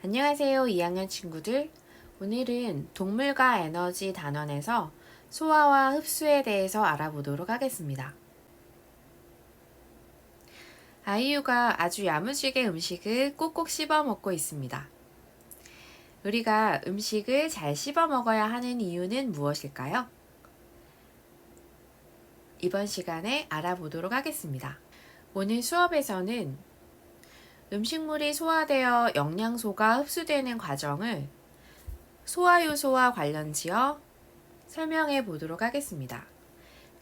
안녕하세요, 2학년 친구들. 오늘은 동물과 에너지 단원에서 소화와 흡수에 대해서 알아보도록 하겠습니다. 아이유가 아주 야무지게 음식을 꼭꼭 씹어 먹고 있습니다. 우리가 음식을 잘 씹어 먹어야 하는 이유는 무엇일까요? 이번 시간에 알아보도록 하겠습니다. 오늘 수업에서는 음식물이 소화되어 영양소가 흡수되는 과정을 소화효소와 관련지어 설명해 보도록 하겠습니다.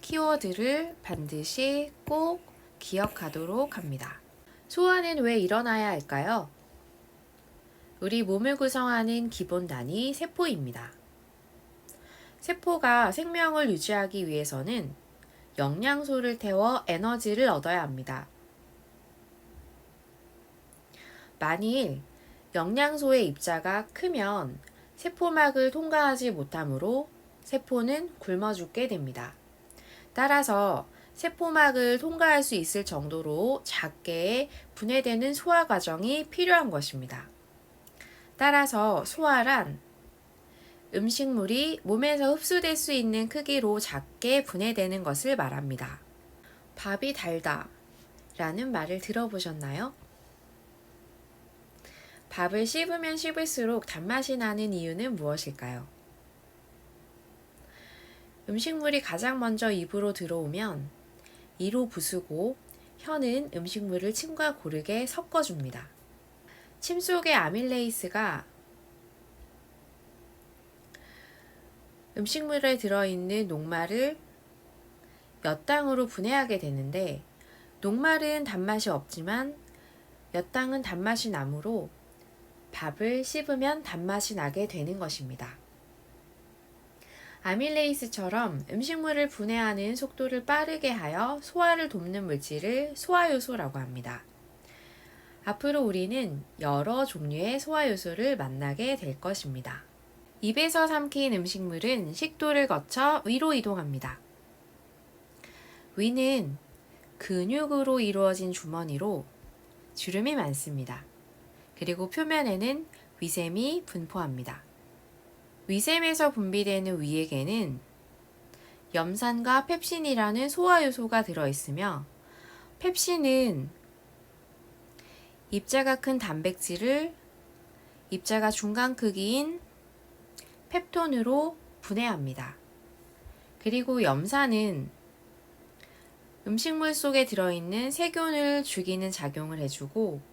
키워드를 반드시 꼭 기억하도록 합니다. 소화는 왜 일어나야 할까요? 우리 몸을 구성하는 기본 단위 세포입니다. 세포가 생명을 유지하기 위해서는 영양소를 태워 에너지를 얻어야 합니다. 만일 영양소의 입자가 크면 세포막을 통과하지 못하므로 세포는 굶어 죽게 됩니다. 따라서 세포막을 통과할 수 있을 정도로 작게 분해되는 소화 과정이 필요한 것입니다. 따라서 소화란 음식물이 몸에서 흡수될 수 있는 크기로 작게 분해되는 것을 말합니다. 밥이 달다 라는 말을 들어보셨나요? 밥을 씹으면 씹을수록 단맛이 나는 이유는 무엇일까요? 음식물이 가장 먼저 입으로 들어오면 이로 부수고 혀는 음식물을 침과 고르게 섞어줍니다. 침 속의 아밀레이스가 음식물에 들어있는 녹말을 엿당으로 분해하게 되는데 녹말은 단맛이 없지만 엿당은 단맛이 나므로 밥을 씹으면 단맛이 나게 되는 것입니다. 아밀레이스처럼 음식물을 분해하는 속도를 빠르게 하여 소화를 돕는 물질을 소화효소라고 합니다. 앞으로 우리는 여러 종류의 소화효소를 만나게 될 것입니다. 입에서 삼킨 음식물은 식도를 거쳐 위로 이동합니다. 위는 근육으로 이루어진 주머니로 주름이 많습니다. 그리고 표면에는 위샘이 분포합니다. 위샘에서 분비되는 위액에는 염산과 펩신이라는 소화효소가 들어있으며 펩신은 입자가 큰 단백질을 입자가 중간 크기인 펩톤으로 분해합니다. 그리고 염산은 음식물 속에 들어있는 세균을 죽이는 작용을 해주고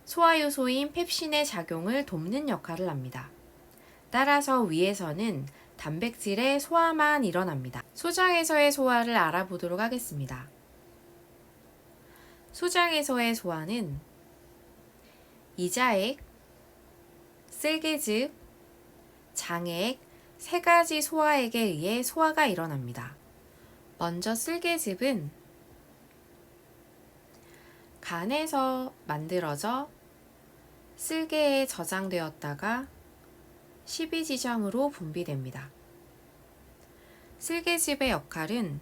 소화효소인 펩신의 작용을 돕는 역할을 합니다. 따라서 위에서는 단백질의 소화만 일어납니다. 소장에서의 소화를 알아보도록 하겠습니다. 소장에서의 소화는 이자액, 쓸개즙, 장액 세 가지 소화액에 의해 소화가 일어납니다. 먼저 쓸개즙은 간에서 만들어져 쓸개에 저장되었다가 십이지장으로 분비됩니다. 쓸개즙의 역할은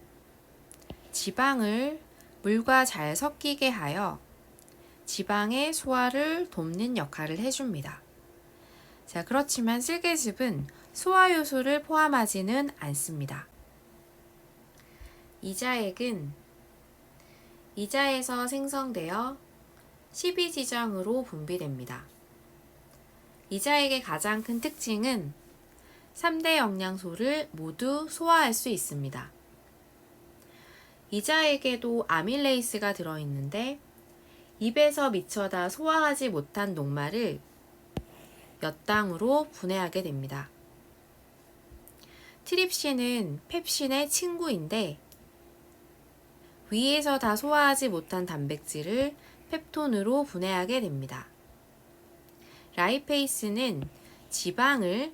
지방을 물과 잘 섞이게 하여 지방의 소화를 돕는 역할을 해줍니다. 그렇지만 쓸개즙은 소화효소를 포함하지는 않습니다. 이자액은 이자에서 생성되어 십이지장으로 분비됩니다. 이자액의 가장 큰 특징은 3대 영양소를 모두 소화할 수 있습니다. 이자액에도 아밀레이스가 들어있는데 입에서 미처 다 소화하지 못한 녹말을 엿당으로 분해하게 됩니다. 트립신은 펩신의 친구인데 위에서 다 소화하지 못한 단백질을 펩톤으로 분해하게 됩니다. 라이페이스는 지방을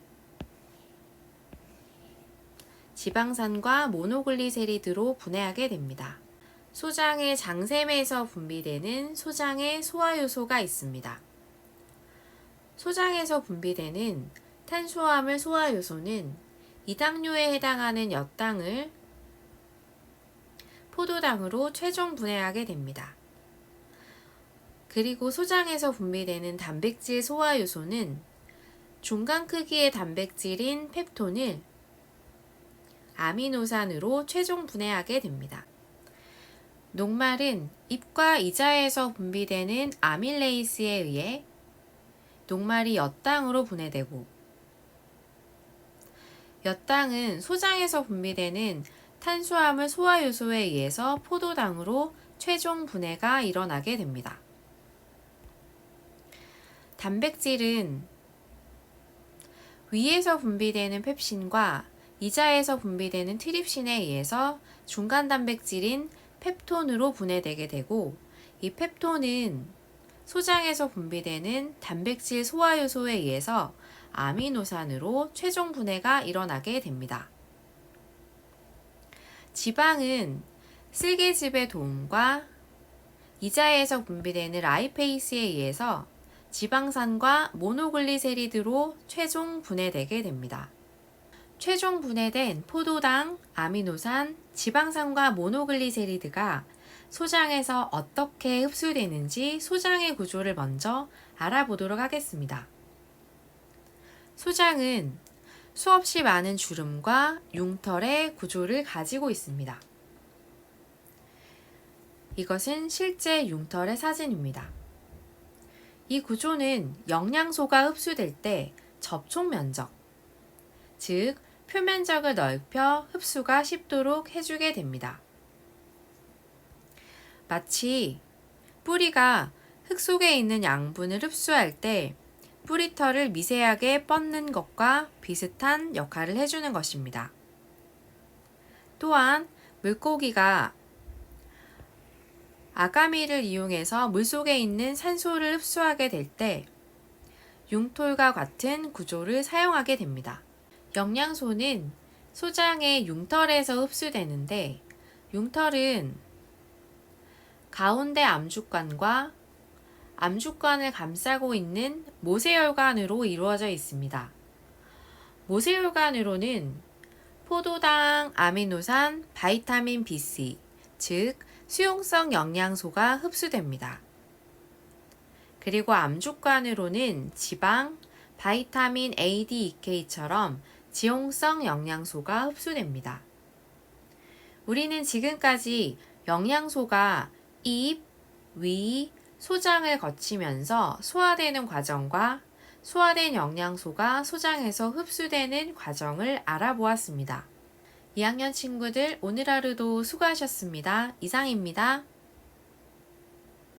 지방산과 모노글리세리드로 분해하게 됩니다. 소장의 장샘에서 분비되는 소장의 소화효소가 있습니다. 소장에서 분비되는 탄수화물 소화효소는 이당류에 해당하는 엿당을 포도당으로 최종 분해하게 됩니다. 그리고 소장에서 분비되는 단백질 소화 요소는 중간 크기의 단백질인 펩톤을 아미노산으로 최종 분해하게 됩니다. 녹말은 잎과 이자에서 분비되는 아밀레이스에 의해 녹말이 엿당으로 분해되고, 엿당은 소장에서 분비되는 탄수화물 소화 요소에 의해서 포도당으로 최종 분해가 일어나게 됩니다. 단백질은 위에서 분비되는 펩신과 이자에서 분비되는 트립신에 의해서 중간 단백질인 펩톤으로 분해되게 되고, 이 펩톤은 소장에서 분비되는 단백질 소화 요소에 의해서 아미노산으로 최종 분해가 일어나게 됩니다. 지방은 쓸개즙의 도움과 이자에서 분비되는 라이페이스에 의해서 지방산과 모노글리세리드로 최종 분해되게 됩니다. 최종 분해된 포도당, 아미노산, 지방산과 모노글리세리드가 소장에서 어떻게 흡수되는지 소장의 구조를 먼저 알아보도록 하겠습니다. 소장은 수없이 많은 주름과 융털의 구조를 가지고 있습니다. 이것은 실제 융털의 사진입니다. 이 구조는 영양소가 흡수될 때 접촉 면적, 즉 표면적을 넓혀 흡수가 쉽도록 해주게 됩니다. 마치 뿌리가 흙 속에 있는 양분을 흡수할 때 뿌리털을 미세하게 뻗는 것과 비슷한 역할을 해주는 것입니다. 또한 물고기가 아가미를 이용해서 물속에 있는 산소를 흡수하게 될 때 융털과 같은 구조를 사용하게 됩니다. 영양소는 소장의 융털에서 흡수되는데, 융털은 가운데 암죽관과 암죽관을 감싸고 있는 모세혈관으로 이루어져 있습니다. 모세혈관으로는 포도당, 아미노산, 바이타민 B3, 즉 수용성 영양소가 흡수됩니다. 그리고 암죽관으로는 지방, 바이타민 A, D, EK처럼 지용성 영양소가 흡수됩니다. 우리는 지금까지 영양소가 입, 위, 소장을 거치면서 소화되는 과정과 소화된 영양소가 소장에서 흡수되는 과정을 알아보았습니다. 2학년 친구들, 오늘 하루도 수고하셨습니다. 이상입니다.